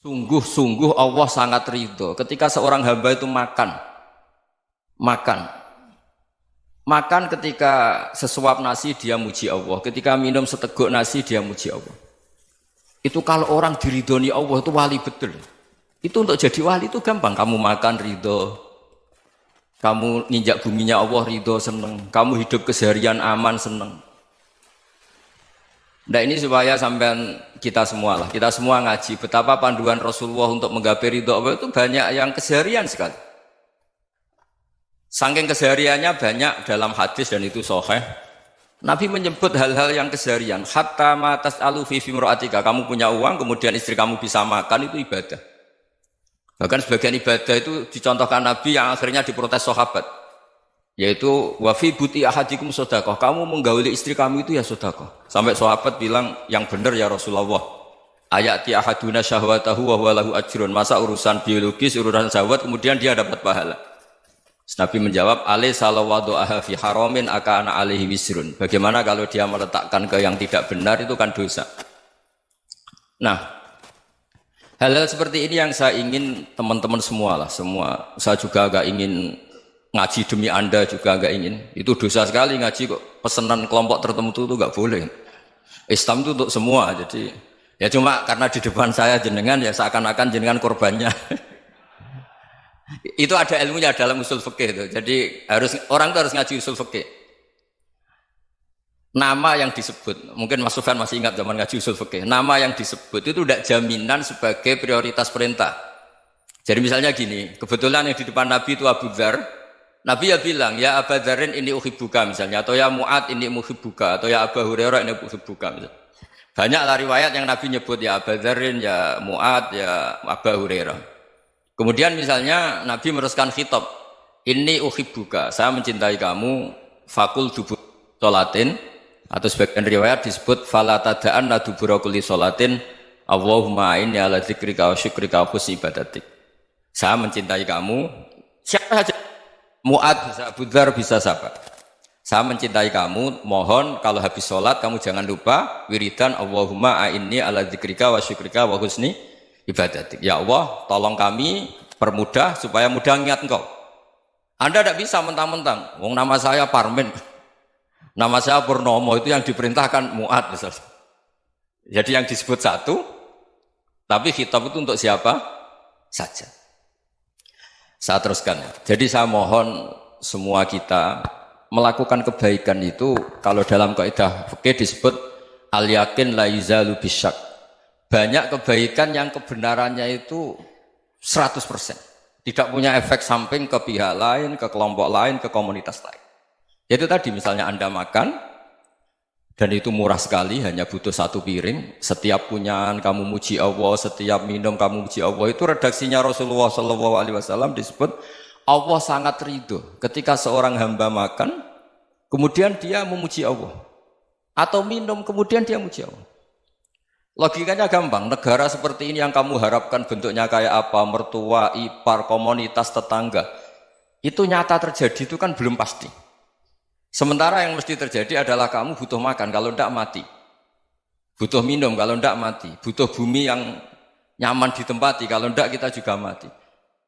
Sungguh-sungguh Allah sangat ridho ketika seorang hamba itu makan, makan ketika sesuap nasi dia muji Allah, ketika minum seteguk nasi dia muji Allah. Itu kalau orang diridhoni Allah itu wali betul. Itu untuk jadi wali itu gampang. Kamu makan ridho, kamu nginjak buminya Allah ridho seneng, kamu hidup keseharian aman seneng. Nah ini supaya sampean kita semua ngaji betapa panduan Rasulullah untuk menggapai ridho Allah itu banyak yang keseharian sekali. Saking kesehariannya banyak dalam hadis dan itu sahih. Nabi menyebut hal-hal yang keseharian. Hatta ma tas'alu fi fimra'atika, kamu punya uang kemudian istri kamu bisa makan itu ibadah. Bahkan sebagian ibadah itu dicontohkan Nabi yang akhirnya diprotes sahabat. Yaitu wafi buti ahadikum sodakoh, kamu menggauli istri kamu itu ya sodakoh. Sampai sahabat bilang yang benar ya Rasulullah. Ayati ahaduna syahwatahu wa huwa lahu ajrun. Masa urusan biologis, urusan syahwat kemudian dia dapat pahala. Nabi menjawab, alai salawadu'aha fi haramin akana alaihi wisrun. Bagaimana kalau dia meletakkan ke yang tidak benar itu kan dosa. Nah, hal-hal seperti ini yang saya ingin teman-teman semua. Saya juga agak ingin ngaji demi Anda juga agak ingin. Itu dosa sekali ngaji kok pesanan kelompok tertentu itu enggak boleh. Islam itu untuk semua. Jadi ya cuma karena di depan saya jenengan ya seakan-akan jenengan korbannya. Itu ada ilmunya dalam usul fikih itu. Jadi orang itu harus ngaji usul fikih. Nama yang disebut, mungkin Mas Sufyan masih ingat zaman ngaji usul fikih. Nama yang disebut itu tidak jaminan sebagai prioritas perintah. Jadi misalnya gini, kebetulan yang di depan Nabi itu Abu Dzar. Nabi ya bilang, ya Aba Dzarin ini uhibbuka misalnya, atau ya Mu'ad ini muhibbuka, atau ya Aba Hurairah ini uhibbuka misalnya. Banyaklah riwayat yang Nabi nyebut ya Aba Dzarin, ya Mu'ad, ya Aba Hurairah. Kemudian misalnya Nabi meneruskan khitab, ini uhibbuka, saya mencintai kamu, fakul dubur sholatin, atau sebagian riwayat disebut fala tada'an la dubura kulli sholatin, Allahumma inni ala dzikrika wa syukrika wa husni ibadatik. Saya mencintai kamu, siapa saja. Mu'ad bisa Abu Dzar bisa siapa? Saya mencintai kamu, mohon kalau habis sholat kamu jangan lupa wiridan Allahumma a'inni ala dzikrika wa syukrika wa husni ibadatik. Ya Allah, tolong kami permudah supaya mudah ingat engkau. Anda tidak bisa mentang-mentang, wong nama saya Parmin, nama saya Purnomo, itu yang diperintahkan Mu'ad misalnya. Jadi yang disebut satu, tapi khitab itu untuk siapa saja. Saya teruskan. Jadi saya mohon semua kita melakukan kebaikan itu kalau dalam kaidah fikih disebut al yakin la yuzalu bisyak. Banyak kebaikan yang kebenarannya itu 100%. Tidak punya efek samping ke pihak lain, ke kelompok lain, ke komunitas lain. Itu tadi misalnya Anda makan dan itu murah sekali, hanya butuh satu piring. Setiap punyaan kamu muji Allah, setiap minum kamu muji Allah. Itu redaksinya Rasulullah SAW disebut Allah sangat ridho ketika seorang hamba makan, kemudian dia memuji Allah. Atau minum, kemudian dia muji Allah. Logikanya gampang, negara seperti ini yang kamu harapkan bentuknya kayak apa, mertua, ipar, komunitas, tetangga. Itu nyata terjadi itu kan belum pasti. Sementara yang mesti terjadi adalah kamu butuh makan, kalau tidak mati. Butuh minum, kalau tidak mati. Butuh bumi yang nyaman ditempati, kalau tidak kita juga mati.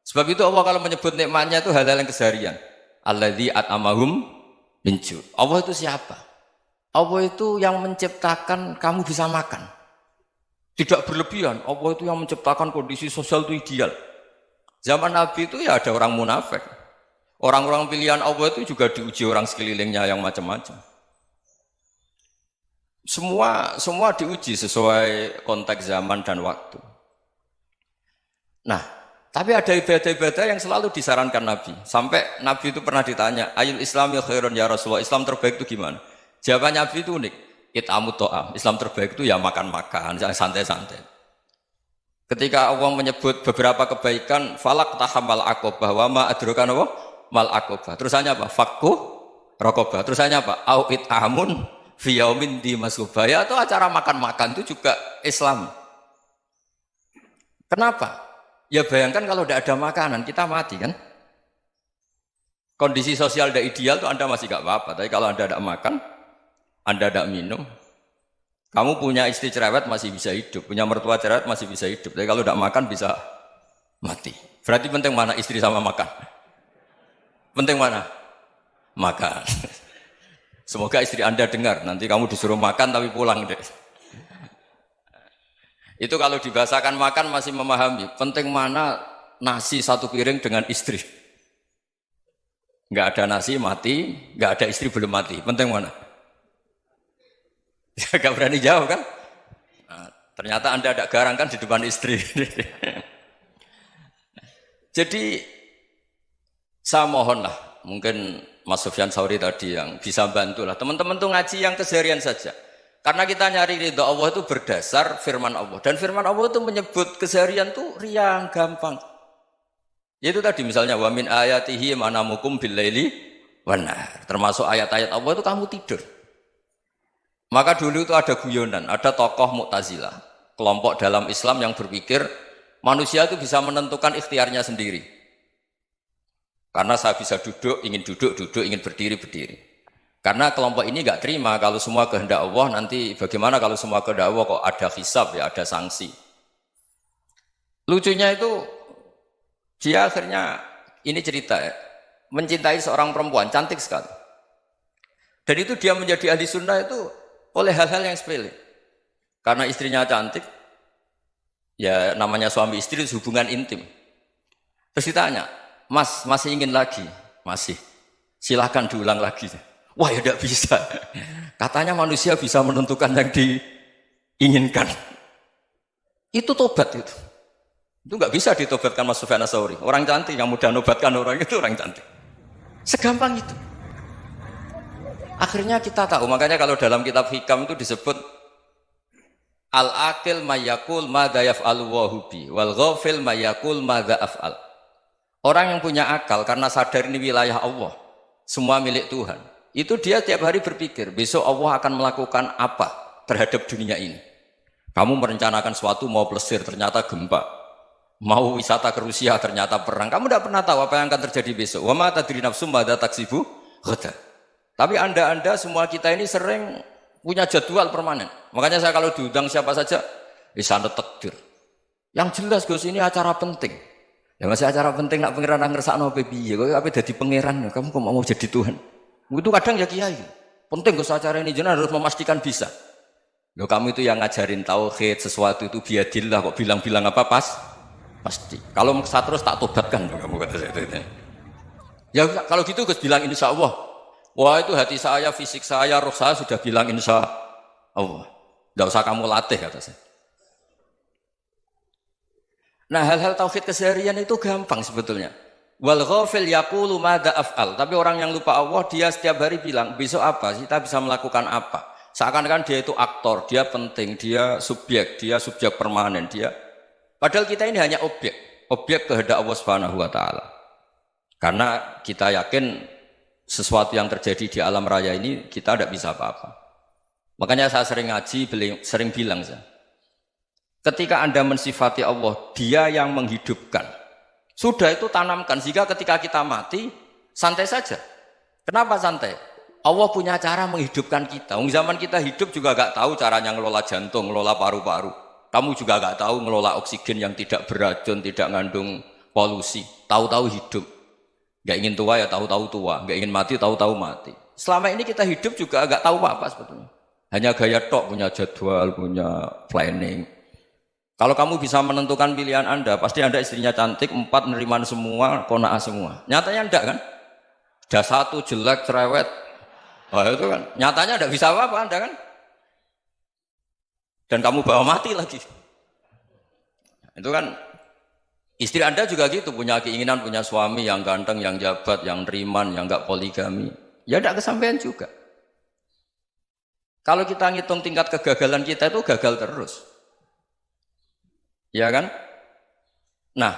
Sebab itu Allah kalau menyebut nikmatnya itu hal-hal yang keseharian. Alladzi at'amahum min ju'. Allah itu siapa? Allah itu yang menciptakan kamu bisa makan. Tidak berlebihan. Allah itu yang menciptakan kondisi sosial itu ideal. Zaman Nabi itu ya ada orang munafik. Orang-orang pilihan Allah itu juga diuji orang sekelilingnya yang macam-macam. Semua diuji sesuai konteks zaman dan waktu. Nah, tapi ada ibadah-ibadah yang selalu disarankan Nabi. Sampai Nabi itu pernah ditanya, ayul islami khairun ya Rasulullah, Islam terbaik itu gimana? Jawaban Nabi itu unik. It'amu to'am. Islam terbaik itu ya makan-makan, santai-santai. Ketika Allah menyebut beberapa kebaikan, falak tahamal aqobah wa ma adrokan Allah mal aqobah. Terusannya apa? Fakku raqobah. Terusannya apa? Au it'amun fi yaumin di masubaya, atau acara makan-makan itu juga Islam. Kenapa? Ya bayangkan kalau tidak ada makanan, kita mati kan? Kondisi sosial tidak ideal itu Anda masih gak apa-apa, tapi kalau Anda tidak makan, Anda tidak minum, Kamu punya istri cerewet masih bisa hidup, punya mertua cerewet masih bisa hidup. Tapi kalau tidak makan bisa mati. Berarti penting mana istri sama makan? Penting mana? Makan. Semoga istri Anda dengar, nanti kamu disuruh makan tapi pulang deh. Itu kalau dibahasakan makan masih memahami. Penting mana nasi satu piring dengan istri. Nggak ada nasi mati, nggak ada istri belum mati. Penting mana? Gak berani jawab kan? Nah, ternyata Anda ada garang kan di depan istri. Jadi saya mohonlah, mungkin Mas Sufyan Sauri tadi yang bisa bantulah. Teman-teman tuh ngaji yang keseharian saja. Karena kita nyari ridha Allah itu berdasar firman Allah. Dan firman Allah itu menyebut keseharian tuh riang, gampang. Itu tadi misalnya wa min ayatihi manamukum bil laili wan nahar. Termasuk ayat-ayat Allah itu kamu tidur. Maka dulu itu ada guyonan, ada tokoh Mu'tazilah, kelompok dalam Islam yang berpikir manusia itu bisa menentukan ikhtiarnya sendiri. Karena saya bisa duduk, ingin berdiri, berdiri. Karena kelompok ini nggak terima kalau semua kehendak Allah, nanti bagaimana kalau semua kehendak Allah kok ada hisab ya, ada sanksi. Lucunya itu dia akhirnya, ini cerita ya, mencintai seorang perempuan, cantik sekali. Dan itu dia menjadi ahli sunnah itu oleh hal-hal yang sepele. Karena istrinya cantik, ya namanya suami istri hubungan intim. Terus ditanya, Mas, masih ingin lagi? Masih. Silahkan diulang lagi. Wah ya tidak bisa. Katanya manusia bisa menentukan yang diinginkan. Itu tobat itu. Itu nggak bisa ditobatkan Mas Sufyan Ats-Tsauri. Orang cantik yang mudah nobatkan orang itu orang cantik. Segampang itu. Akhirnya kita tahu, makanya kalau dalam kitab Hikam itu disebut al-aqil mayyakul madza yaf'alu wa hubi wal ghafil mayyakul madza af'al. Orang yang punya akal karena sadar ini wilayah Allah, semua milik Tuhan. Itu dia tiap hari berpikir, besok Allah akan melakukan apa terhadap dunia ini. Kamu merencanakan suatu mau plesir, ternyata gempa. Mau wisata ke Rusia, ternyata perang. Kamu tidak pernah tahu apa yang akan terjadi besok. Wa ma tadri nafsum madza taksibu ghadan. Tapi anda semua kita ini sering punya jadwal permanen. Makanya saya kalau diundang siapa saja, sana takdir. Yang jelas Gus ini acara penting. Ya masih acara penting nak pangeran ngersakno piye? Kok ape dadi pangeran? Kamu kok mau jadi Tuhan? Itu kadang ya kiai. Penting Gus acara ini jenengan harus memastikan bisa. Loh kamu itu yang ngajarin tauhid, sesuatu itu biadillah kok bilang-bilang apa pasti. Kalau maksa terus tak tobatkan kamu kata saya. Ya kalau gitu Gus bilang insya Allah. Wah itu hati saya, fisik saya, roh saya sudah bilang insya Allah. Tidak usah kamu latih kata saya. Nah hal-hal tauhid keseharian itu gampang sebetulnya. Wal ghafil yaqulu madza af'al. Tapi orang yang lupa Allah dia setiap hari bilang besok apa? Kita bisa melakukan apa? Seakan-akan dia itu aktor, dia penting, dia subjek permanen, dia. Padahal kita ini hanya objek kehendak Allah Subhanahu wa taala. Karena kita yakin sesuatu yang terjadi di alam raya ini kita tidak bisa apa-apa. Makanya saya sering ngaji, sering bilang saya, ketika Anda mensifati Allah, Dia yang menghidupkan. Sudah itu tanamkan sehingga ketika kita mati santai saja. Kenapa santai? Allah punya cara menghidupkan kita. Zaman kita hidup juga gak tahu caranya ngelola jantung, ngelola paru-paru. Kamu juga gak tahu ngelola oksigen yang tidak beracun, tidak ngandung polusi. Tahu-tahu hidup. Gak ingin tua ya tahu-tahu tua, gak ingin mati tahu-tahu mati. Selama ini kita hidup juga gak tahu apa sebetulnya. Hanya gaya tok, punya jadwal, punya planning. Kalau kamu bisa menentukan pilihan Anda, pasti Anda istrinya cantik, 4 neriman semua, kona'ah semua. Nyatanya enggak kan? Ada 1 jelek, cerewet. Wah itu kan, nyatanya enggak bisa apa-apa Anda kan? Dan kamu bawa mati lagi. Itu kan, istri Anda juga gitu, punya keinginan, punya suami yang ganteng, yang jabat, yang neriman, yang enggak poligami. Ya enggak kesampaian juga. Kalau kita ngitung tingkat kegagalan kita itu gagal terus. Ya kan? Nah,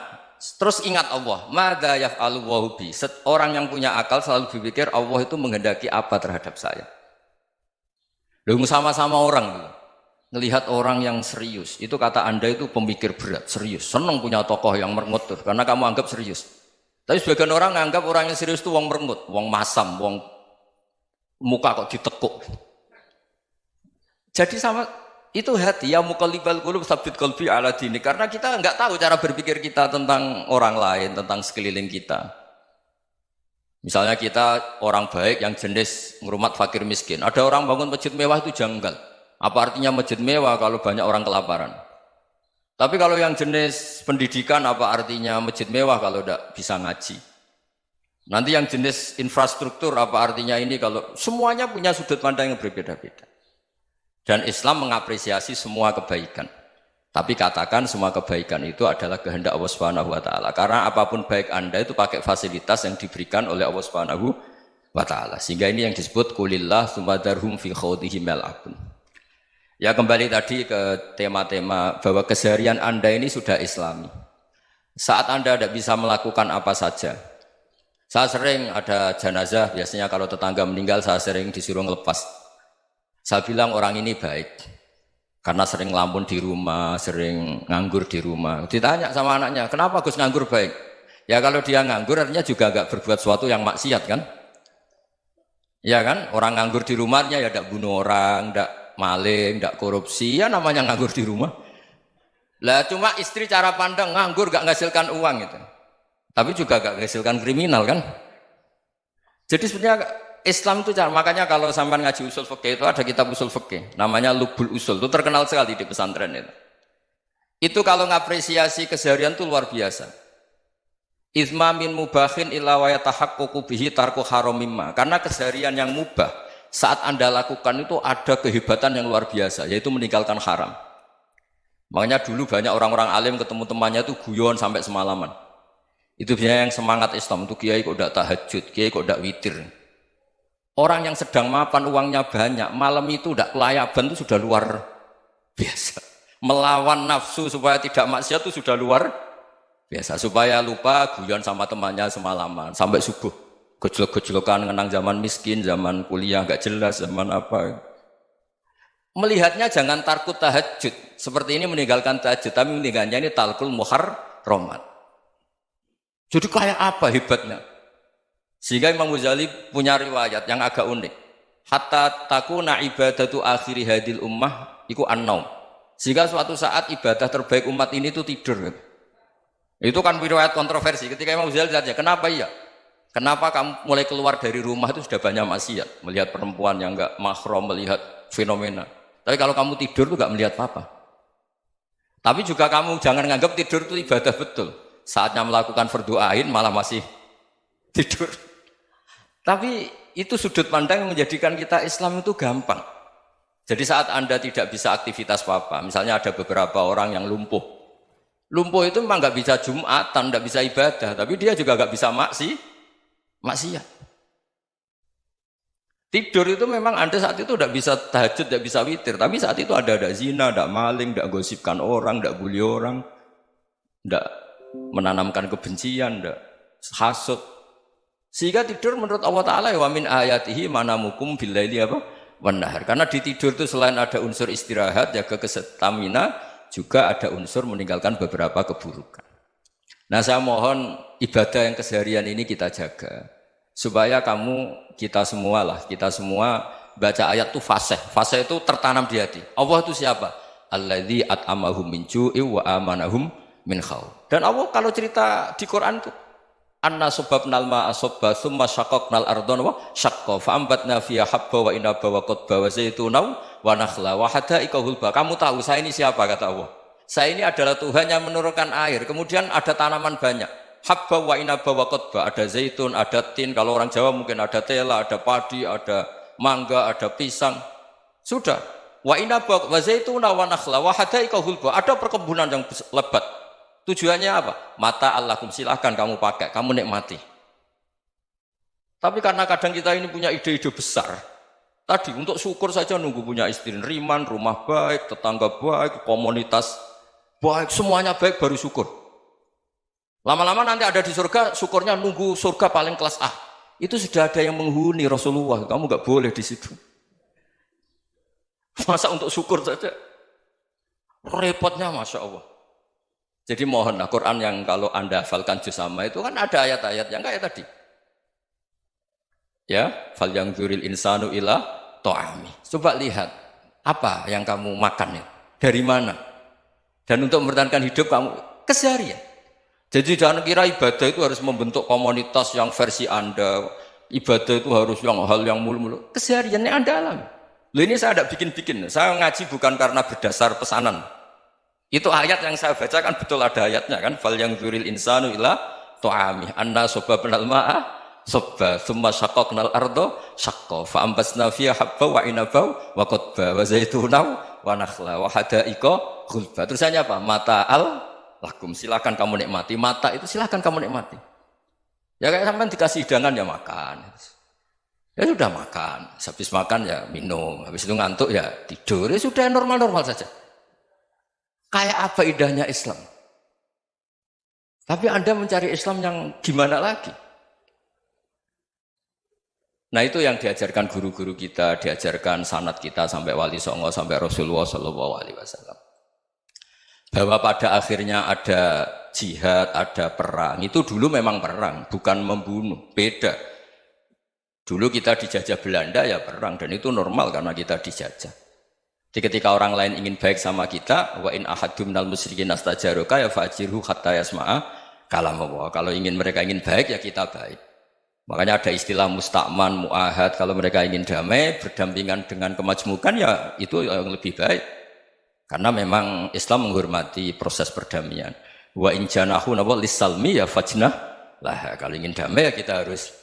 terus ingat Allah, madza yaf'alu wa bi. Orang yang punya akal selalu berpikir Allah itu menghendaki apa terhadap saya. Lalu sama-sama orang melihat orang yang serius, itu kata Anda itu pemikir berat, serius, senang punya tokoh yang merengut karena kamu anggap serius. Tapi sebagian orang anggap orang yang serius itu wong merengut, wong masam, wong muka kok ditekuk. Jadi sama Itu hati, ya muqallibal qulub tsabbit qalbi ala dini. Karena kita nggak tahu cara berpikir kita tentang orang lain, tentang sekeliling kita. Misalnya kita orang baik yang jenis ngurumat fakir miskin. Ada orang bangun masjid mewah itu janggal. Apa artinya masjid mewah kalau banyak orang kelaparan? Tapi kalau yang jenis pendidikan apa artinya masjid mewah kalau tidak bisa ngaji? Nanti yang jenis infrastruktur apa artinya ini kalau semuanya punya sudut pandang yang berbeda-beda. Dan Islam mengapresiasi semua kebaikan. Tapi katakan semua kebaikan itu adalah kehendak Allah Subhanahu wa taala. Karena apapun baik Anda itu pakai fasilitas yang diberikan oleh Allah Subhanahu wa taala. Sehingga ini yang disebut qulillah sumadarhum fi khawdihim yal'abun. Ya kembali tadi ke tema-tema bahwa keseharian Anda ini sudah Islami. Saat Anda tidak bisa melakukan apa saja. Saya sering ada jenazah, biasanya kalau tetangga meninggal saya sering disuruh ngelepas. Saya bilang orang ini baik karena sering ngelamun di rumah, sering nganggur di rumah. Ditanya sama anaknya, kenapa Gus nganggur baik? Ya kalau dia nganggur artinya juga gak berbuat sesuatu yang maksiat kan? Ya kan? Orang nganggur di rumahnya ya tidak bunuh orang, tidak maling, tidak korupsi, ya namanya nganggur di rumah. Lah cuma istri cara pandang nganggur gak menghasilkan uang itu. Tapi juga gak menghasilkan kriminal kan? Jadi sebenarnya Islam itu makanya kalau sampai ngaji usul fikih itu ada kitab usul fikih namanya Lubul Usul, itu terkenal sekali di pesantren itu. Itu kalau ngapresiasi keseharian itu luar biasa. Izma min mubahin illa wa yatahaqqaqu bihi tarku haramimma. Karena keseharian yang mubah saat Anda lakukan itu ada kehebatan yang luar biasa, yaitu meninggalkan haram. Makanya dulu banyak orang-orang alim ketemu temannya itu guyon sampai semalaman. Itu biasanya yang semangat Islam itu kiai kok tidak tahajud, kiai kok tidak witir. Orang yang sedang mapan uangnya banyak, malam itu tidak kelayaban itu sudah luar biasa. Melawan nafsu supaya tidak maksiat itu sudah luar biasa. Supaya lupa guyon sama temannya semalaman sampai subuh. Gejlok-gejlokan ngenang zaman miskin, zaman kuliah nggak jelas, zaman apa. Melihatnya jangan tarkut tahajud. Seperti ini meninggalkan tahajud, tapi meninggalkannya ini talkul muharramat. Jadi kayak apa hebatnya? Sehingga Imam Ghazali punya riwayat yang agak unik. Hatta takuna ibadatu akhiri hadil ummah iku an-naum. Sehingga suatu saat ibadah terbaik umat ini itu tidur. Itu kan riwayat kontroversi. Ketika Imam Ghazali tanya, kenapa iya? Kenapa kamu mulai keluar dari rumah itu sudah banyak maksiat? Melihat perempuan yang enggak mahram, melihat fenomena. Tapi kalau kamu tidur itu enggak melihat apa-apa. Tapi juga kamu jangan menganggap tidur itu ibadah betul. Saatnya melakukan fardu ain malah masih tidur. Tapi itu sudut pandang yang menjadikan kita Islam itu gampang. Jadi saat Anda tidak bisa aktivitas apa-apa, misalnya ada beberapa orang yang lumpuh. Lumpuh itu memang nggak bisa Jumatan, nggak bisa ibadah, tapi dia juga nggak bisa maksiat. Tidur itu memang Anda saat itu tidak bisa tahajud, tidak bisa witir, tapi saat itu ada zina, ada maling, tidak gosipkan orang, tidak bully orang, tidak menanamkan kebencian, tidak hasud. Sehingga tidur menurut Allah Ta'ala wa min ayatihi manamukum billaili apa? Wan-nahar. Karena di tidur itu selain ada unsur istirahat, jaga stamina, juga ada unsur meninggalkan beberapa keburukan. Nah saya mohon ibadah yang keseharian ini kita jaga. Supaya kita semua baca ayat itu fasih. Fasih itu tertanam di hati. Allah itu siapa? Alladzi at'amahum min ju'i wa amanahum min khauf. Dan Allah kalau cerita di Quran itu anna subabnal ma'a subba thumma syaqaqnal ardhan wa syaqqa fa ambatna fiha habba wa inaba wa qadba wa zaituna wa nakhla wa hadaika hulba. Kamu tahu saya ini siapa kata Allah? Saya ini adalah Tuhan yang menurunkan air, kemudian ada tanaman banyak. Habba wa inaba wa qadba, ada zaitun, ada tin, kalau orang Jawa mungkin ada tela, ada padi, ada mangga, ada pisang. Sudah. Wa inaba wa zaituna wa nakhla wa hadaika hulba. Ada perkebunan yang lebat. Tujuannya apa? Mata Allahkum, silahkan kamu pakai, kamu nikmati. Tapi karena kadang kita ini punya ide-ide besar. Tadi untuk syukur saja nunggu punya istri riman, rumah baik, tetangga baik, komunitas baik, semuanya baik baru syukur. Lama-lama nanti ada di surga, syukurnya nunggu surga paling kelas A. Itu sudah ada yang menghuni Rasulullah, kamu nggak boleh di situ. Masa untuk syukur saja? Repotnya Masya Allah. Jadi mohonlah Quran yang kalau Anda hafalkan juz amma itu kan ada ayat-ayat yang kayak tadi. Ya, fal yang dzuril insanu ila ta'ami. Coba lihat. Apa yang kamu makan ya? Dari mana? Dan untuk mempertahankan hidup kamu keseharian. Jadi jangan kira ibadah itu harus membentuk komunitas yang versi Anda. Ibadah itu harus yang hal yang mulu-mulu. Kesehariannya Anda alami. Loh ini saya tidak bikin-bikin. Saya ngaji bukan karena berdasar pesanan. Itu ayat yang saya baca kan betul ada ayatnya kan. Fal yang dzuril insanu ila tu'ami anna sobabnal ma'a sobba thumma syaqaqnal ardo syaqqa fa ambasna fiha habba wa inaba wa qadba wa zaituna wa nakhla wa hadaika ghulba. Terusannya apa? Mata'al lakum, silakan kamu nikmati. Mata itu silakan kamu nikmati. Ya kayak sampai dikasih hidangan ya makan. Ya sudah makan, habis makan ya minum, habis itu ngantuk ya tidur. Ya sudah normal-normal saja. Kayak apa indahnya Islam? Tapi Anda mencari Islam yang gimana lagi? Nah itu yang diajarkan guru-guru kita, diajarkan sanad kita sampai Wali Songo, sampai Rasulullah SAW. Bahwa pada akhirnya ada jihad, ada perang. Itu dulu memang perang, bukan membunuh, beda. Dulu kita dijajah Belanda ya perang, dan itu normal karena kita dijajah. Jadi ketika orang lain ingin baik sama kita, wa in ahadum minal musyrikin astajaruka ya fa'jirhu hatta yasma'a kalam Allah. Kalau mereka ingin baik ya kita baik. Makanya ada istilah musta'man, mu'ahad. Kalau mereka ingin damai, berdampingan dengan kemajmukan ya itu yang lebih baik. Karena memang Islam menghormati proses perdamaian. Wa in janahu lis-salmi ya fajnah lah. Kalau ingin damai ya kita harus